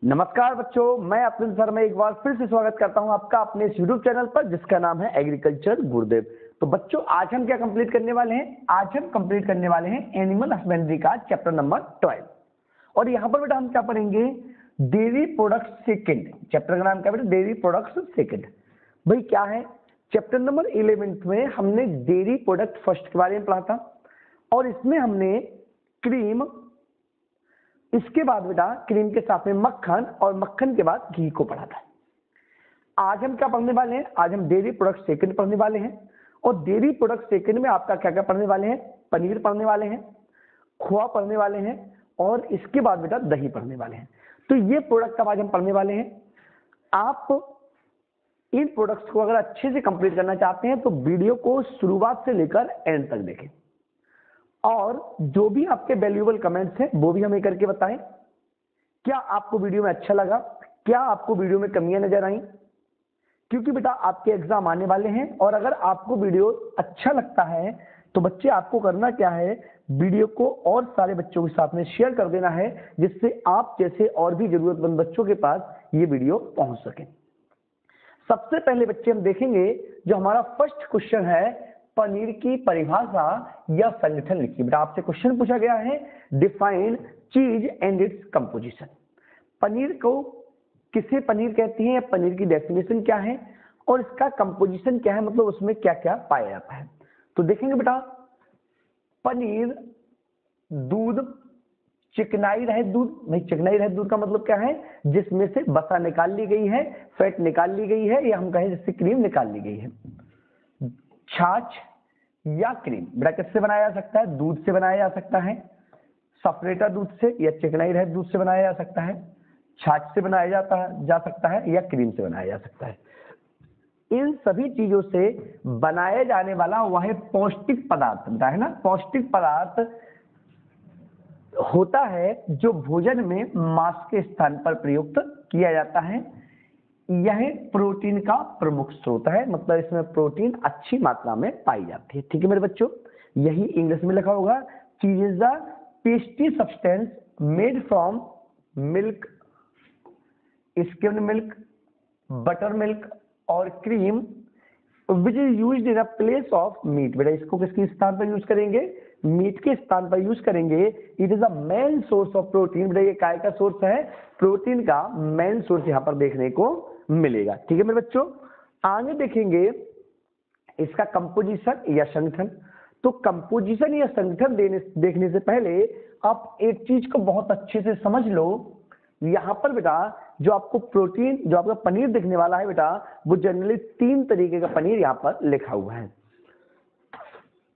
नमस्कार बच्चों, मैं अतुल शर्मा एक बार फिर से स्वागत करता हूं आपका अपने इस यूट्यूब चैनल पर जिसका नाम है एग्रीकल्चर गुरुदेव। तो बच्चों आज हम क्या कंप्लीट करने वाले हैं? आज हम कंप्लीट करने वाले हैं एनिमल हस्बेंड्री का चैप्टर नंबर 12। और यहाँ पर बेटा हम क्या पढ़ेंगे? Dairy products second. चैप्टर का नाम क्या बेटा? Dairy products second. भाई क्या है? चैप्टर नंबर 11 में हमने डेयरी प्रोडक्ट फर्स्ट के बारे में पढ़ा था और इसमें हमने क्रीम, इसके बाद बेटा क्रीम के साथ में मक्खन और मक्खन के बाद घी को पढ़ा था। आज हम क्या पढ़ने वाले हैं? आज हम डेयरी प्रोडक्ट सेकंड पढ़ने वाले हैं और डेयरी प्रोडक्ट सेकंड में आपका क्या क्या पढ़ने वाले हैं? पनीर पढ़ने वाले हैं, खोआ पढ़ने वाले हैं और इसके बाद बेटा दही पढ़ने वाले हैं। तो ये प्रोडक्ट अब आज हम पढ़ने वाले हैं। आप इन प्रोडक्ट्स को अगर अच्छे से कंप्लीट करना चाहते हैं तो वीडियो को शुरुआत से लेकर एंड तक देखें और जो भी आपके वैल्यूएबल कमेंट्स हैं वो भी हमें करके बताएं। क्या आपको वीडियो में अच्छा लगा? क्या आपको वीडियो में कमियां नजर आई? क्योंकि बेटा आपके एग्जाम आने वाले हैं और अगर आपको वीडियो अच्छा लगता है तो बच्चे आपको करना क्या है? वीडियो को और सारे बच्चों के साथ में शेयर कर देना है जिससे आप जैसे और भी जरूरतमंद बच्चों के पास ये वीडियो पहुंच सके। सबसे पहले बच्चे हम देखेंगे जो हमारा फर्स्ट क्वेश्चन है, पनीर की परिभाषा या संगठन लिखिए। बेटा आपसे क्वेश्चन पूछा गया है, डिफाइन चीज एंड इट्स कंपोजिशन। पनीर को किसे पनीर कहते हैं या पनीर की डेफिनेशन क्या है और इसका कंपोजिशन क्या है, मतलब उसमें क्या क्या पाया जाता है। तो देखेंगे बेटा, पनीर दूध, चिकनाई रहित दूध। भाई चिकनाई रहित दूध का मतलब क्या है? जिसमें से वसा निकाल ली गई है, फैट निकाल ली गई है, या हम कहें जिससे क्रीम निकाल ली गई है। छाछ या क्रीम बेटा किससे बनाया जा सकता है? दूध से बनाया जा सकता है, सपरेटा दूध से या चिकनाई रहित दूध से बनाया जा सकता है, छाछ से बनाया जा सकता है या क्रीम से बनाया जा सकता है। इन सभी चीजों से बनाया जाने वाला वह पौष्टिक पदार्थ बेटा है ना, पौष्टिक पदार्थ होता है जो भोजन में मांस के स्थान पर प्रयुक्त किया जाता है। यह प्रोटीन का प्रमुख स्रोत है, मतलब इसमें प्रोटीन अच्छी मात्रा में पाई जाती है। ठीक है मेरे बच्चों, यही इंग्लिश में लिखा होगा, cheese is the tasty substance made from milk, skimmed milk, butter milk और cream which is used in a place of meat. बेटा इसको किसके स्थान पर यूज करेंगे? मीट के स्थान पर यूज करेंगे। It is a main source of protein. बेटा ये काय का सोर्स है? प्रोटीन का मेन सोर्स यहाँ पर देखने को मिलेगा। ठीक है मेरे बच्चों, आगे देखेंगे इसका कंपोजिशन या संगठन। तो कंपोजिशन या संगठन देखने से पहले आप एक चीज को बहुत अच्छे से समझ लो। यहाँ पर बेटा जो आपको प्रोटीन, जो आपका पनीर दिखने वाला है बेटा, वो जनरली 3 तरीके का पनीर यहाँ पर लिखा हुआ है।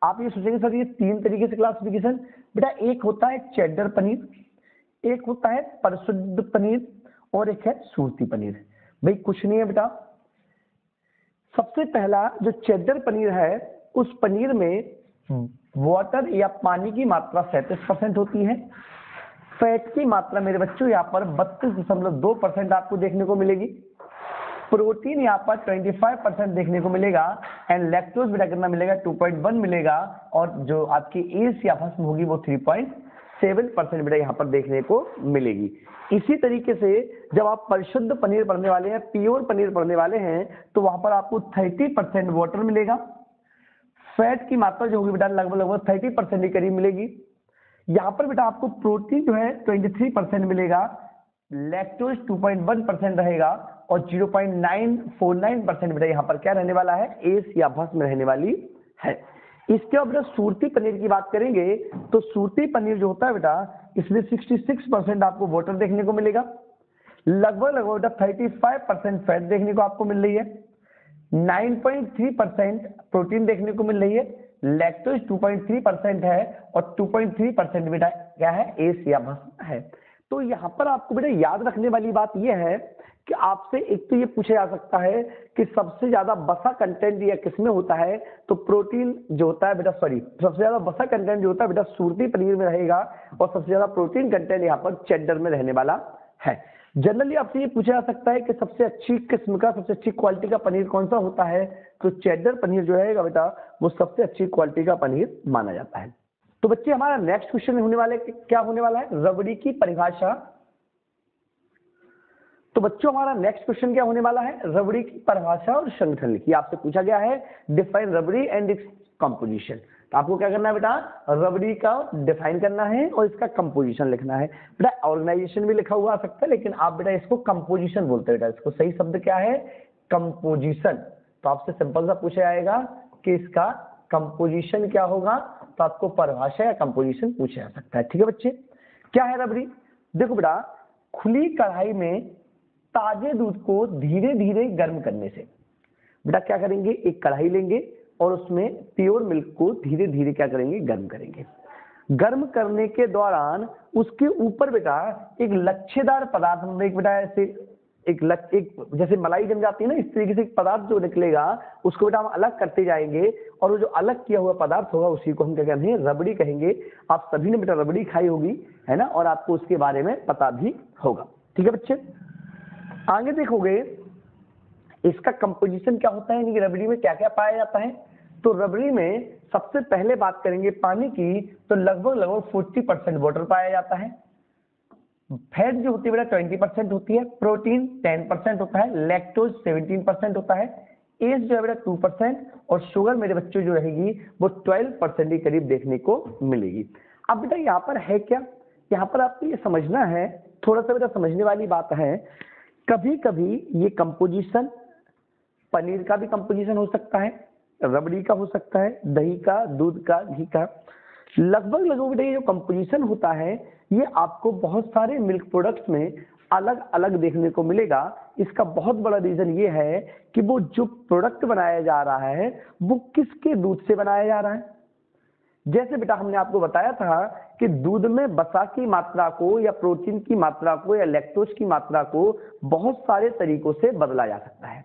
आप ये सोचेंगे सर ये 3 तरीके से क्लासिफिकेशन? बेटा एक होता है चेडर पनीर, एक होता है परिशुद्ध पनीर और एक है सूरती पनीर। भाई कुछ नहीं है बेटा, सबसे पहला जो चेडर पनीर है उस पनीर में वाटर या पानी की मात्रा 37% होती है। फैट की मात्रा मेरे बच्चों यहाँ पर 32.2% आपको देखने को मिलेगी। प्रोटीन यहाँ पर 25% देखने को मिलेगा एंड लैक्टोज बेटा कितना मिलेगा? 2.1 मिलेगा और जो आपकी एज या भस्म होगी वो 3.7% बेटा यहाँ पर देखने को मिलेगी। इसी तरीके से जब आप परिशुद्ध पनीर पढ़ने वाले हैं, प्योर पनीर पढ़ने वाले हैं, तो वहां पर आपको 30% वाटर मिलेगा। फैट की मात्रा जो होगी बेटा लगभग 30% के करीब मिलेगी। यहाँ पर बेटा आपको प्रोटीन जो है 23% मिलेगा, लैक्टोज 2.1% रहेगा और 0.949% बेटा यहाँ पर क्या रहने वाला है? एस या भस्म रहने वाली है। इसके बाद बेटा सूरती पनीर की बात करेंगे तो सूरती पनीर जो होता है बेटा इसमें 66% आपको वाटर देखने को मिलेगा, लगभग बेटा 35% फैट देखने को आपको मिल रही है, 9.3% प्रोटीन देखने को मिल रही है, लैक्टोज 2.3% है और 2.3% बेटा क्या है? एस या भस्म है। तो यहाँ पर आपको बेटा याद रखने वाली बात यह है कि आपसे एक तो ये पूछा जा सकता है कि सबसे ज्यादा वसा कंटेंट या किसमें होता है? तो प्रोटीन जो होता है बेटा, सबसे ज्यादा वसा कंटेंट जो होता है बेटा सूरती पनीर में रहेगा और सबसे ज्यादा प्रोटीन कंटेंट यहाँ पर चेडर में रहने वाला है। जनरली आपसे ये पूछा जा सकता है कि सबसे अच्छी किस्म का, सबसे अच्छी क्वालिटी का पनीर कौन सा होता है? तो चेडर पनीर जो है बेटा वो सबसे अच्छी क्वालिटी का पनीर माना जाता है। तो बच्चे हमारा नेक्स्ट क्वेश्चन होने वाले क्या होने वाला है? रबड़ी की परिभाषा तो बच्चों हमारा नेक्स्ट क्वेश्चन क्या होने वाला है, रबड़ी की परिभाषा और संगठन लिखिए। आपसे पूछा गया है define rabri and its composition. तो आपको क्या करना है बेटा, रबड़ी का डिफाइन करना है और इसका कंपोजिशन लिखना है। बेटा ऑर्गेनाइजेशन भी लिखा हुआ आ सकता है, लेकिन आप बेटा इसको कंपोजिशन बोलते हैं बेटा, इसको सही शब्द क्या है, कंपोजिशन। तो आपसे सिंपल सा पूछा जाएगा कि इसका कंपोजिशन क्या होगा, तो आपको परिभाषा या कंपोजिशन पूछा जा सकता है। ठीक है बच्चे, क्या है रबड़ी, देखो बेटा खुली कढ़ाई में ताजे दूध को धीरे धीरे गर्म करने से, बेटा क्या करेंगे, एक कढ़ाई लेंगे और उसमें प्योर मिल्क को धीरे धीरे क्या करेंगे, गर्म करेंगे। गर्म करने के दौरान उसके ऊपर बेटा एक लच्छेदार पदार्थ, हम एक बेटा ऐसे एक जैसे मलाई जम जाती है ना, इस तरीके से एक पदार्थ जो निकलेगा उसको बेटा हम अलग करते जाएंगे और वो जो अलग किया हुआ पदार्थ होगा उसी को हम क्या कहेंगे, रबड़ी कहेंगे। आप सभी ने बेटा रबड़ी खाई होगी है ना, और आपको उसके बारे में पता भी होगा। ठीक है बच्चे, आगे देखोगे इसका कंपोजिशन क्या होता है, यानी कि रबड़ी में क्या क्या पाया जाता है। तो रबड़ी में सबसे पहले बात करेंगे पानी की, तो लगभग 40% वाटर पाया जाता है। फैट जो होती है बेटा 20% होती है, प्रोटीन 10% होता है, लैक्टोज 17% होता है, एज जो है बेटा 2% और शुगर मेरे बच्चों जो रहेगी वो 12% के करीब देखने को मिलेगी। अब बेटा यहाँ पर है क्या, यहाँ पर आपको ये समझना है, थोड़ा सा बेटा समझने वाली बात है। कभी कभी ये कंपोजिशन पनीर का भी कंपोजिशन हो सकता है, रबड़ी का हो सकता है, दही का, दूध का, घी का। लगभग बेटा ये जो कंपोजिशन होता है ये आपको बहुत सारे मिल्क प्रोडक्ट्स में अलग अलग देखने को मिलेगा। इसका बहुत बड़ा रीजन ये है कि वो जो प्रोडक्ट बनाया जा रहा है वो किसके दूध से बनाया जा रहा है। जैसे बेटा हमने आपको बताया था कि दूध में वसा की मात्रा को या प्रोटीन की मात्रा को या लैक्टोज की मात्रा को बहुत सारे तरीकों से बदला जा सकता है।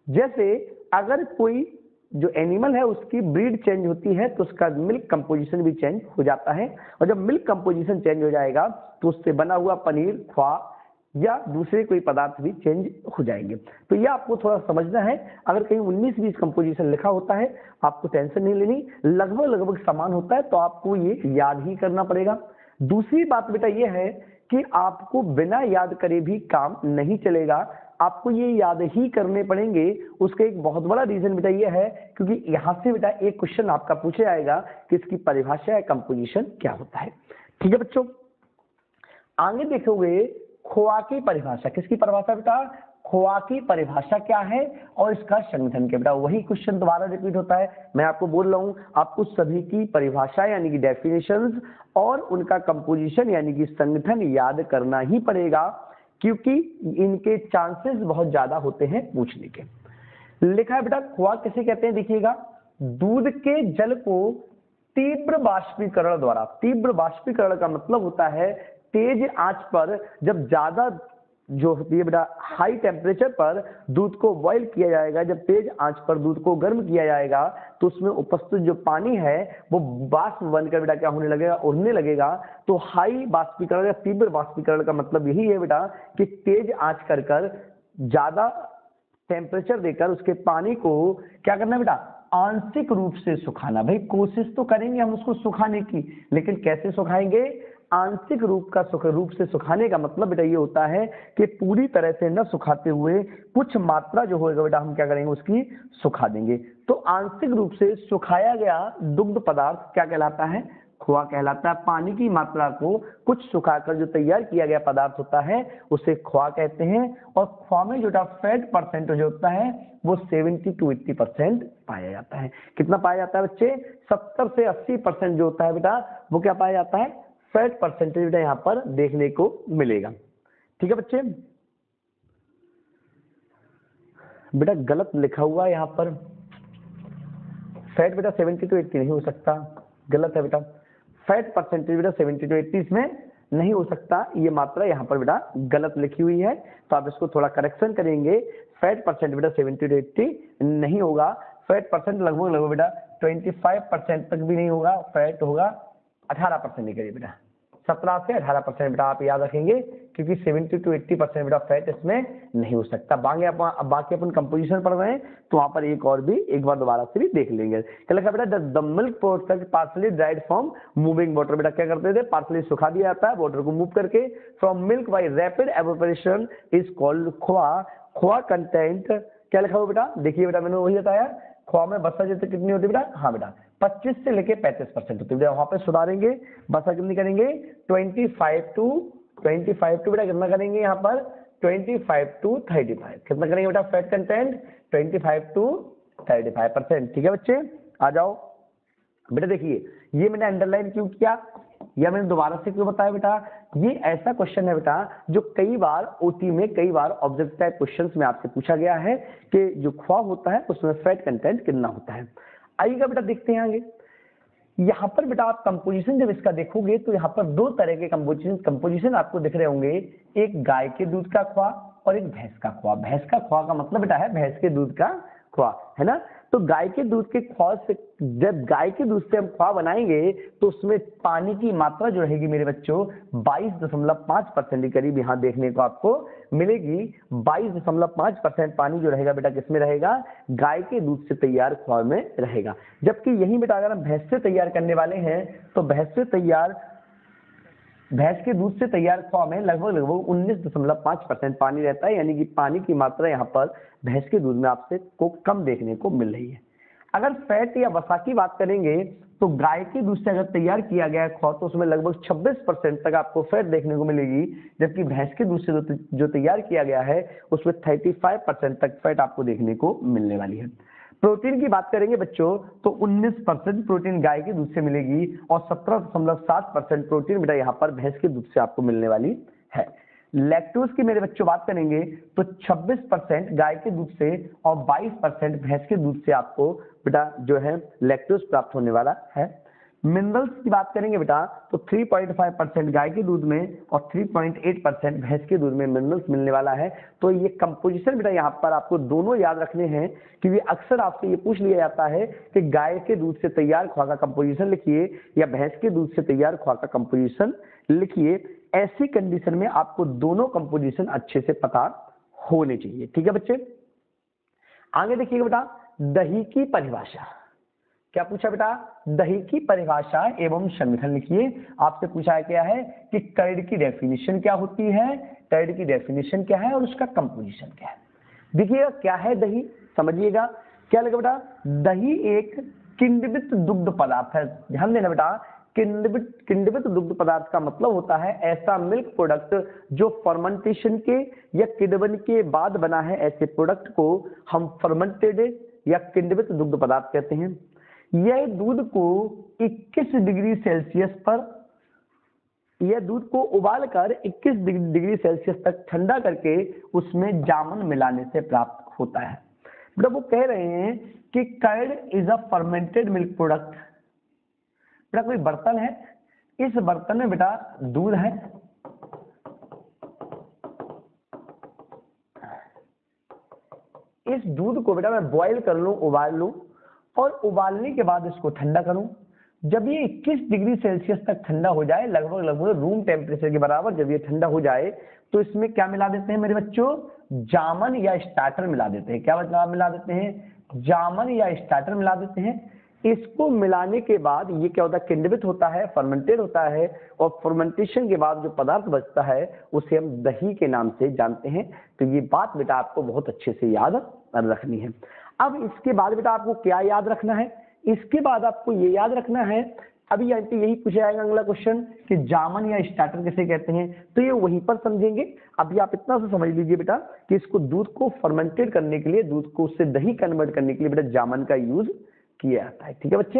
जैसे अगर कोई जो एनिमल है उसकी ब्रीड चेंज होती है तो उसका मिल्क कंपोजिशन भी चेंज हो जाता है, और जब मिल्क कंपोजिशन चेंज हो जाएगा तो उससे बना हुआ पनीर, खोआ या दूसरे कोई पदार्थ भी चेंज हो जाएंगे। तो ये आपको थोड़ा समझना है। अगर कहीं 19-20 कंपोजिशन लिखा होता है आपको टेंशन नहीं लेनी, लगभग समान होता है, तो आपको ये याद ही करना पड़ेगा। दूसरी बात बेटा ये है कि आपको बिना याद करे भी काम नहीं चलेगा, आपको ये याद ही करने पड़ेंगे। उसका एक बहुत बड़ा रीजन बेटा ये है क्योंकि यहाँ से बेटा एक क्वेश्चन आपका पूछा जाएगा कि इसकी परिभाषा या कंपोजिशन क्या होता है। ठीक है बच्चों, आगे देखोगे खोआ की परिभाषा। किसकी परिभाषा बेटा, खोआ की परिभाषा क्या है और इसका संगठन क्या। बेटा वही क्वेश्चन दोबारा रिपीट होता है, मैं आपको बोल रहा हूँ आपको सभी की परिभाषा यानी कि डेफिनेशंस और उनका कंपोजिशन यानी कि संगठन याद करना ही पड़ेगा, क्योंकि इनके चांसेस बहुत ज्यादा होते हैं पूछने के। लिखा है बेटा खोआ किसे कहते हैं, देखिएगा दूध के जल को तीव्र बाष्पीकरण द्वारा, तीव्र बाष्पीकरण का मतलब होता है तेज आंच पर जब ज्यादा जो होती है बेटा हाई टेम्परेचर पर दूध को बॉईल किया जाएगा, जब तेज आंच पर दूध को गर्म किया जाएगा तो उसमें उपस्थित जो पानी है वो वाष्प बनकर बेटा क्या होने लगेगा, उड़ने लगेगा। तो हाई बाष्पीकरण या तीव्र बाष्पीकरण का मतलब यही है बेटा कि तेज आंच कर ज्यादा टेम्परेचर देकर उसके पानी को क्या करना है बेटा, आंशिक रूप से सुखाना। भाई कोशिश तो करेंगे हम उसको सुखाने की, लेकिन कैसे सुखाएंगे, आंशिक रूप से सुखाने का मतलब बेटा ये होता है कि पूरी तरह से न सुखाते हुए कुछ मात्रा जो होगा बेटा हम क्या करेंगे उसकी सुखा देंगे। तो आंशिक रूप से सुखाया गया दुग्ध पदार्थ क्या कहलाता है, खोआ कहलाता है। पानी की मात्रा को कुछ सुखाकर जो तैयार किया गया पदार्थ होता है उसे खोआ कहते हैं। और खोआ में जो फैट परसेंटेज होता है वो 70 to 80% पाया जाता है। कितना पाया जाता है बच्चे, 70 से 80% जो होता है बेटा वो क्या पाया जाता है, फैट परसेंटेज बेटा यहाँ पर देखने को मिलेगा। ठीक है बच्चे, बेटा गलत लिखा हुआ है यहाँ पर, फैट बेटा 70 to 80 नहीं हो सकता, गलत है बेटा। फैट परसेंटेज बेटा 70 to 80 इसमें नहीं हो सकता, ये मात्रा यहाँ पर बेटा गलत लिखी हुई है, तो आप इसको थोड़ा करेक्शन करेंगे। फैट परसेंट बेटा 70 to 80 नहीं होगा, फैट परसेंट लगभग बेटा 25% तक भी नहीं होगा, फैट होगा 18% के करीब बेटा, 17 से 18% बेटा आप याद रखेंगे, क्योंकि 70 to 80% बेटा फैट इसमें नहीं हो सकता। बाकी अपन कंपोजिशन पढ़ रहे हैं तो वहां पर एक और भी एक बार दोबारा से भी देख लेंगे। क्या लिखा बेटा, the milk product partially dried from moving water. बेटा क्या करते थे, पार्सली सुखा दिया जाता है वाटर को मूव करके, from milk bye rapid evaporation is called khoa. Khoa content क्या लिखा हुआ बेटा, देखिए बेटा मैंने वही बताया, खोआ में बसा जैसे कितनी होती है बेटा, हाँ बेटा 25 से लेके 35% होती है। वहां पे सुधारेंगे, बसा कितनी करेंगे 25 टू बेटा कितना करेंगे यहाँ पर 25 to 35, कितना करेंगे बेटा फैट कंटेंट 25 to 35%। ठीक है बच्चे, आ जाओ बेटा। देखिए ये मैंने अंडरलाइन क्यों किया या मैंने दोबारा से क्यों बताया बेटा, ये ऐसा क्वेश्चन है बेटा जो कई बार ओटी में, कई बार ऑब्जेक्टिव टाइप क्वेश्चंस में आपसे पूछा गया है कि जो खोआ होता है उसमें फैट कंटेंट कितना होता है। आइएगा बेटा देखते हैं आगे। यहाँ पर बेटा आप कंपोजिशन जब इसका देखोगे तो यहाँ पर दो तरह के कंपोजिशन आपको दिख रहे होंगे, एक गाय के दूध का खोआ और एक भैंस का खोआ। भैंस का खोआ का मतलब बेटा है भैंस के दूध का खोआ, है ना। तो गाय के दूध के खोआ से, जब गाय के दूध से हम खोआ बनाएंगे तो उसमें पानी की मात्रा जो रहेगी मेरे बच्चों 22.5% के करीब यहाँ देखने को आपको मिलेगी। 22.5% पानी जो रहेगा बेटा किसमें रहेगा, गाय के दूध से तैयार खोआ में रहेगा। जबकि यही बेटा अगर हम भैंस से तैयार करने वाले हैं तो भैंस के दूध से तैयार खोआ में लगभग 19.5% पानी रहता है, यानी कि पानी की मात्रा यहाँ पर भैंस के दूध में आपसे को कम देखने को मिल रही है। अगर फैट या वसा की बात करेंगे तो गाय के दूध से अगर तैयार किया गया खोआ तो उसमें लगभग 26% तक आपको फैट देखने को मिलेगी, जबकि भैंस के दूध से जो तैयार किया गया है उसमें 35% तक फैट आपको देखने को मिलने वाली है। प्रोटीन की बात करेंगे बच्चों तो 19% प्रोटीन गाय के दूध से मिलेगी और 17.7% प्रोटीन बेटा यहाँ पर भैंस के दूध से आपको मिलने वाली है। लैक्टोज की मेरे बच्चों बात करेंगे तो 26% गाय के दूध से और 22% भैंस के दूध से आपको बेटा जो है लैक्टोज प्राप्त होने वाला है। मिनरल्स की बात करेंगे बेटा तो 3.5% गाय के दूध में और 3.8% भैंस के दूध में मिनरल्स मिलने वाला है। तो ये कंपोजिशन बेटा यहाँ पर आपको दोनों याद रखने हैं, क्योंकि अक्सर आपसे ये पूछ लिया जाता है कि गाय के दूध से तैयार खोआ का कंपोजिशन लिखिए या भैंस के दूध से तैयार खोआ का कंपोजिशन लिखिए। ऐसी कंडीशन में आपको दोनों कंपोजिशन अच्छे से पता होने चाहिए। ठीक है बच्चे, आगे देखिएगा बेटा, दही की परिभाषा। क्या पूछा बेटा, दही की परिभाषा एवं संगठन लिखिए। आपसे पूछा गया है कि कर्ड की डेफिनेशन क्या होती है, कर्ड की डेफिनेशन क्या है और उसका कंपोजिशन क्या है। देखिएगा क्या है दही, समझिएगा क्या लगा बेटा, दही एक किण्वित दुग्ध पदार्थ है। ध्यान देना बेटा, किण्वित दुग्ध पदार्थ का मतलब होता है ऐसा मिल्क प्रोडक्ट जो फर्मेंटेशन के या किण्वन के बाद बना है। ऐसे प्रोडक्ट को हम फर्मेंटेड या किण्वित दुग्ध पदार्थ कहते हैं। यह दूध को 21 डिग्री सेल्सियस पर, यह दूध को उबालकर 21 डिग्री सेल्सियस तक ठंडा करके उसमें जामन मिलाने से प्राप्त होता है। मतलब वो कह रहे हैं कि curd is a fermented milk product. बेटा कोई बर्तन है, इस बर्तन में बेटा दूध है, इस दूध को बेटा मैं बॉईल कर लूं, उबाल लूं और उबालने के बाद इसको ठंडा करूं। जब ये 21 डिग्री सेल्सियस तक ठंडा हो जाए, लगभग रूम टेम्परेचर के बराबर जब ये ठंडा हो जाए तो इसमें क्या मिला देते हैं मेरे बच्चों, जामन या स्टार्टर मिला देते हैं। क्या मिला देते हैं, जामन या स्टार्टर मिला देते हैं। इसको मिलाने के बाद ये क्या होता है, किण्वित होता है, फर्मेंटेड होता है और फर्मेंटेशन के बाद जो पदार्थ बचता है उसे हम दही के नाम से जानते हैं। तो ये बात बेटा आपको बहुत अच्छे से याद रखनी है। अब इसके बाद बेटा आपको क्या याद रखना है, इसके बाद आपको ये याद रखना है, अभी यही पूछा जाएगा अगला क्वेश्चन कि जामन या स्टार्टर किसे कहते हैं, तो ये वहीं पर समझेंगे। अभी आप इतना सा समझ लीजिए बेटा कि इसको दूध को फर्मेंटेड करने के लिए, दूध को उससे दही कन्वर्ट करने के लिए बेटा जामन का यूज किया जाता है। ठीक है बच्चे,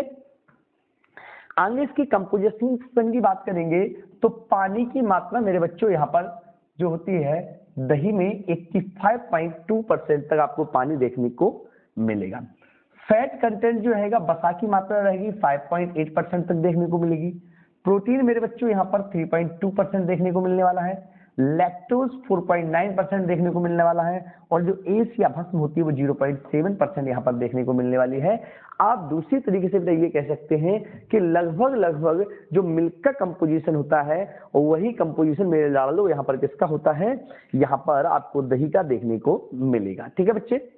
आगे इसकी कंपोजिशन की बात करेंगे तो पानी की मात्रा मेरे बच्चों यहाँ पर जो होती है दही में 85.2% तक आपको पानी देखने को मिलेगा। फैट कंटेंट जो रहेगा, वसा की मात्रा रहेगी 5.8% तक देखने को मिलेगी। प्रोटीन मेरे बच्चों यहाँ पर 3.2% देखने को मिलने वाला है। लैक्टोज 4.9% देखने को मिलने वाला है, और जो एस या भस्म होती है वो 0.7% यहाँ पर देखने को मिलने वाली है। आप दूसरी तरीके से ये कह सकते हैं कि लगभग जो मिल्क का कंपोजिशन होता है वही कंपोजिशन मेरे लाडलो यहाँ पर किसका होता है, यहाँ पर आपको दही का देखने को मिलेगा। ठीक है बच्चे,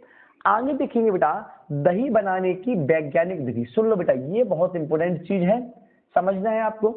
आगे देखेंगे बेटा दही बनाने की वैज्ञानिक विधि। सुन लो बेटा, ये बहुत इंपॉर्टेंट चीज है, समझना है आपको।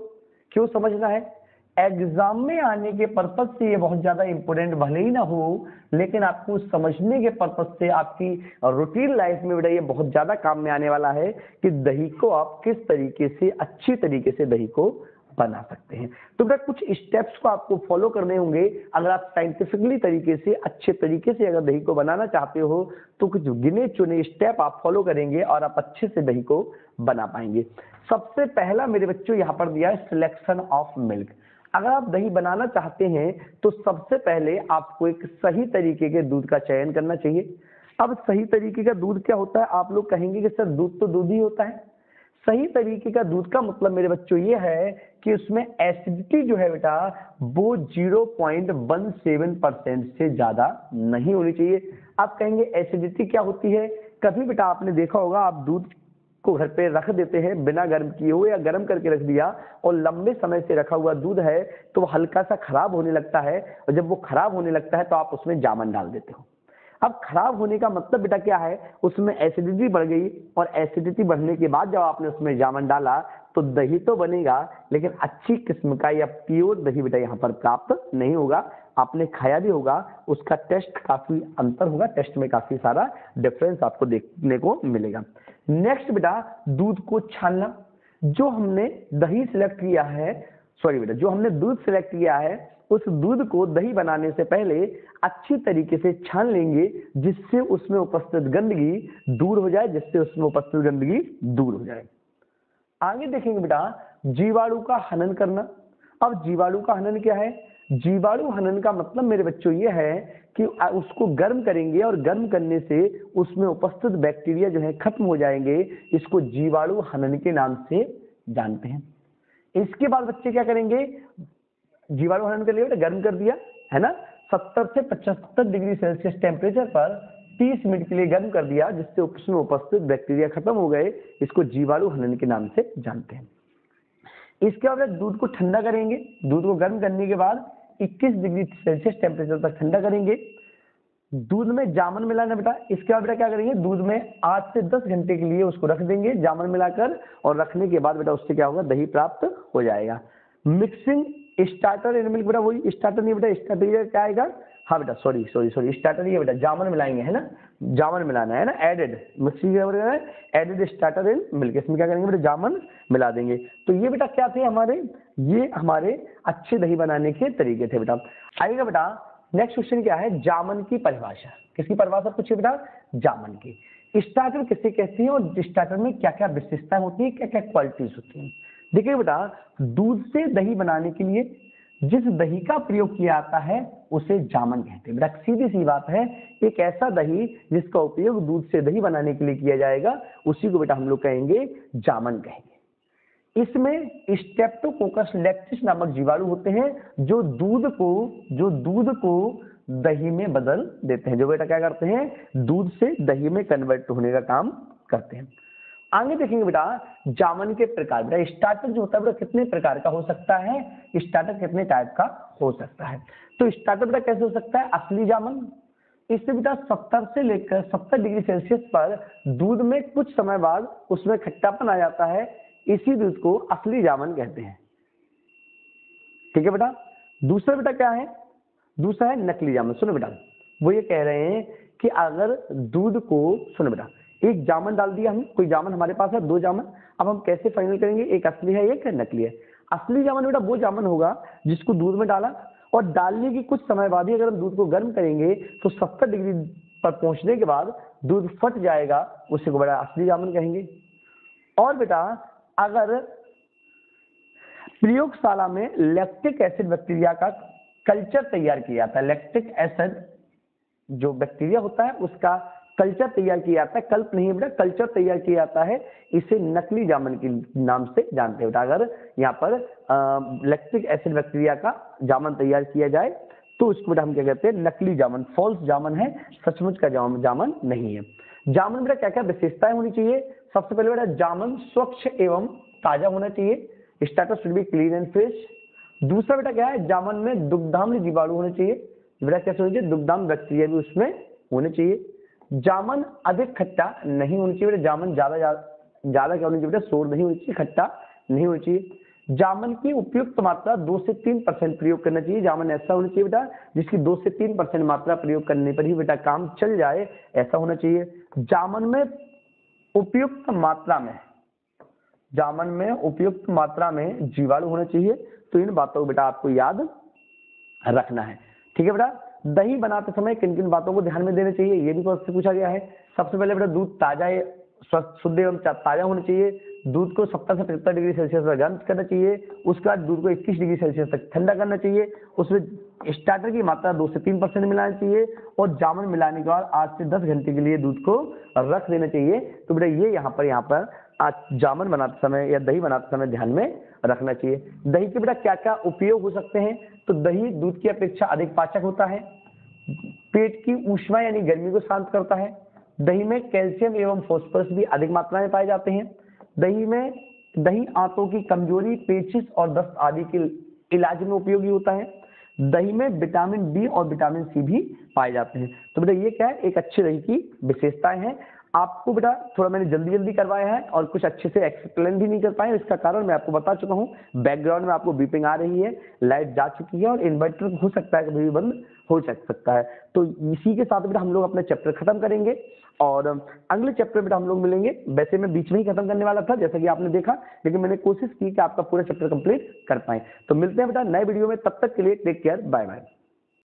क्यों समझना है? एग्जाम में आने के पर्पज से ये बहुत ज्यादा इंपॉर्टेंट भले ही ना हो, लेकिन आपको समझने के पर्पज से आपकी रूटीन लाइफ में बेटा ये बहुत ज्यादा काम में आने वाला है कि दही को आप किस तरीके से अच्छी तरीके से दही को बना सकते हैं। तो बेटा कुछ स्टेप्स को आपको फॉलो करने होंगे। अगर आप साइंटिफिकली तरीके से अच्छे तरीके से अगर दही को बनाना चाहते हो तो कुछ गिने चुने स्टेप आप फॉलो करेंगे और आप अच्छे से दही को बना पाएंगे। सबसे पहला मेरे बच्चों यहाँ पर दिया है सिलेक्शन ऑफ मिल्क। अगर आप दही बनाना चाहते हैं तो सबसे पहले आपको एक सही तरीके के दूध का चयन करना चाहिए। अब सही तरीके का दूध क्या होता है? आप लोग कहेंगे कि सर दूध तो दूध ही होता है। सही तरीके का दूध का मतलब मेरे बच्चों ये है कि उसमें एसिडिटी जो है बेटा वो 0.17% से ज्यादा नहीं होनी चाहिए। आप कहेंगे एसिडिटी क्या होती है? कभी बेटा आपने देखा होगा आप दूध को घर पे रख देते हैं बिना गर्म किए हुए, या गर्म करके रख दिया और लंबे समय से रखा हुआ दूध है तो वो हल्का सा खराब होने लगता है, और जब वो खराब होने लगता है तो आप उसमें जामन डाल देते हो। अब खराब होने का मतलब बेटा क्या है? उसमें एसिडिटी बढ़ गई, और एसिडिटी बढ़ने के बाद जब आपने उसमें जामन डाला तो दही तो बनेगा लेकिन अच्छी किस्म का या प्योर दही बेटा यहाँ पर प्राप्त नहीं होगा। आपने खाया भी होगा, उसका टेस्ट काफी अंतर होगा, टेस्ट में काफी सारा डिफरेंस आपको देखने को मिलेगा। नेक्स्ट बेटा दूध को छानना। जो हमने दही सिलेक्ट किया है, सॉरी बेटा जो हमने दूध सिलेक्ट किया है उस दूध को दही बनाने से पहले अच्छी तरीके से छान लेंगे जिससे उसमें उपस्थित गंदगी दूर हो जाए, आगे देखेंगे बेटा जीवाणु का हनन करना। अब जीवाणु का हनन क्या है? जीवाणु हनन का मतलब मेरे बच्चों ये है कि उसको गर्म करेंगे और गर्म करने से उसमें उपस्थित बैक्टीरिया जो है खत्म हो जाएंगे। इसको जीवाणु हनन के नाम से जानते हैं। इसके बाद बच्चे क्या करेंगे? जीवाणु हनन के लिए गर्म कर दिया है ना, 70 से 75 डिग्री सेल्सियस टेम्परेचर पर 30 मिनट के लिए गर्म कर दिया जिससे उसमें उपस्थित बैक्टीरिया खत्म हो गए। इसको जीवाणु हनन के नाम से जानते हैं। इसके बाद दूध को ठंडा करेंगे। दूध को गर्म करने के बाद 21 डिग्री सेल्सियस टेम्परेचर तक ठंडा करेंगे। दूध में जामन मिलाना बेटा। इसके बाद बेटा क्या करेंगे? दूध में 8 से 10 घंटे के लिए उसको रख देंगे जामन मिलाकर, और रखने के बाद बेटा उससे क्या होगा? दही प्राप्त हो जाएगा। मिक्सिंग स्टार्टर इन मिल्क बेटा, वही स्टार्टर नहीं बेटा, स्टार्टर क्या आएगा? हाँ बेटा सॉरी स्टार्टर ही है बेटा, जामन मिलाएंगे है ना, जामन मिलाना है ना, added mixing added starter in milk. इसमें क्या करेंगे बेटा? जामन मिला देंगे। तो ये बेटा क्या थे ये हमारे अच्छे दही बनाने के तरीके थे बेटा। आइएगा बेटा नेक्स्ट क्वेश्चन क्या है? जामन की परिभाषा। किसकी परिभाषा पूछिए बेटा? जामन की। स्टार्टर किसे कहते हैं और स्टार्टर में क्या क्या विशेषताएं होती है, क्या क्या क्वालिटीज होती है? देखिए बेटा दूध से दही बनाने के लिए जिस दही का प्रयोग किया जाता है उसे जामन कहते हैं बेटा। सीधी सी बात है, एक ऐसा दही जिसका उपयोग दूध से दही बनाने के लिए किया जाएगा उसी को बेटा हम लोग कहेंगे जामन कहेंगे। इसमें स्ट्रेप्टोकोकस लैक्टिस नामक जीवाणु होते हैं जो दूध को दही में बदल देते हैं, जो बेटा क्या करते हैं? दूध से दही में कन्वर्ट होने का काम करते हैं। आगे देखेंगे बेटा जामन के प्रकार। बेटा स्टार्टर जो होता है बेटा कितने प्रकार का हो सकता है? स्टार्टर कितने टाइप का हो सकता है? तो स्टार्टर बेटा कैसे हो सकता है? असली जामन। इससे बेटा 70 से लेकर 70 डिग्री सेल्सियस पर दूध में कुछ समय बाद उसमें खट्टापन आ जाता है, इसी दूध को असली जामन कहते हैं। ठीक है बेटा। दूसरा बेटा क्या है? दूसरा है नकली जामन। सुनो बेटा, वो ये कह रहे हैं कि अगर दूध को, सुनो बेटा, एक जामन डाल दिया हमने, कोई जामन हमारे पास है, 2 जामन, अब हम कैसे फाइनल करेंगे एक असली है एक नकली है? असली जामन बेटा वो जामन होगा जिसको दूध में डाला और डालने की कुछ समय बाद ही अगर हम दूध को गर्म करेंगे तो 70 डिग्री पर पहुंचने के बाद दूध फट जाएगा, उसी को बेटा असली जामन कहेंगे। और बेटा अगर प्रयोगशाला में लैक्टिक एसिड बैक्टीरिया का कल्चर तैयार किया जाता है, लैक्टिक एसिड जो बैक्टीरिया होता है उसका कल्चर तैयार किया जाता है, कल्प नहीं बेटा कल्चर तैयार किया जाता है, इसे नकली जामन के नाम से जानते हैं बेटा। अगर यहाँ पर लैक्टिक एसिड बैक्टीरिया का जामन तैयार किया जाए तो उसको बेटा हम क्या कहते हैं, नकली जामुन, फॉल्स जामुन है, सचमुच का जामुन नहीं है। जामुन बेटा क्या क्या विशेषताएं होनी चाहिए? सबसे पहले बेटा जामुन स्वच्छ एवं ताजा होना चाहिए, status should be clean and fresh. दूसरा बेटा क्या है, जामुन में दुग्धाम्ल जीवाणु होने चाहिए, बेटा कैसे होने चाहिए, दुग्धाम्ल बैक्टीरिया भी उसमें होने चाहिए। जामुन अधिक खट्टा नहीं होना चाहिए बेटा, जामुन ज्यादा क्या होनी चाहिए बेटा, सोर नहीं होनी चाहिए, खट्टा नहीं होनी चाहिए। जामुन की उपयुक्त मात्रा 2 से 3% प्रयोग करना चाहिए, जामुन ऐसा होना चाहिए बेटा जिसकी 2 से 3% मात्रा प्रयोग करने पर ही बेटा काम चल जाए, ऐसा होना चाहिए। जामुन में उपयुक्त मात्रा में जीवाणु होना चाहिए। तो इन बातों को बेटा आपको याद रखना है, ठीक है बेटा। दही बनाते समय किन किन बातों को ध्यान में देना चाहिए, ये भी क्वेश्चन पूछा गया है। सबसे पहले बेटा दूध ताजा शुद्ध एवं ताजा होना चाहिए, दूध को 70 से 75 डिग्री सेल्सियस पर गर्म करना चाहिए, उसके बाद दूध को 21 डिग्री सेल्सियस तक ठंडा करना चाहिए, उसमें स्टार्टर की मात्रा 2 से 3% मिलाना चाहिए, और जामुन मिलाने के बाद 8 से 10 घंटे के लिए दूध को रख देना चाहिए। तो बेटा ये यहाँ पर जामुन बनाते समय या दही बनाते समय ध्यान में रखना चाहिए। दही के बेटा क्या क्या उपयोग हो सकते हैं, तो दही दूध की अपेक्षा अधिक पाचक होता है, पेट की ऊष्मा यानी गर्मी को शांत करता है, दही में कैल्शियम एवं फास्फोरस भी अधिक मात्रा में पाए जाते हैं, दही आंतों की कमजोरी, पेचिश और दस्त आदि के इलाज में उपयोगी होता है, दही में विटामिन बी और विटामिन सी भी पाए जाते हैं। तो बेटा ये क्या है, एक अच्छी दही की विशेषताएं हैं। आपको बेटा थोड़ा मैंने जल्दी करवाया है और कुछ अच्छे से एक्सप्लेन भी नहीं कर पाए, इसका कारण मैं आपको बता चुका हूँ। बैकग्राउंड में आपको बीपिंग आ रही है, लाइट जा चुकी है और इन्वर्टर हो सकता है कभी भी बंद हो सकता है। तो इसी के साथ बेटा हम लोग अपना चैप्टर खत्म करेंगे और अगले चैप्टर बेटा हम लोग मिलेंगे। वैसे मैं बीच में ही खत्म करने वाला था जैसा कि आपने देखा, लेकिन मैंने कोशिश की कि आपका पूरा चैप्टर कंप्लीट कर पाए। तो मिलते हैं बेटा नए वीडियो में, तब तक के लिए टेक केयर, बाय बाय।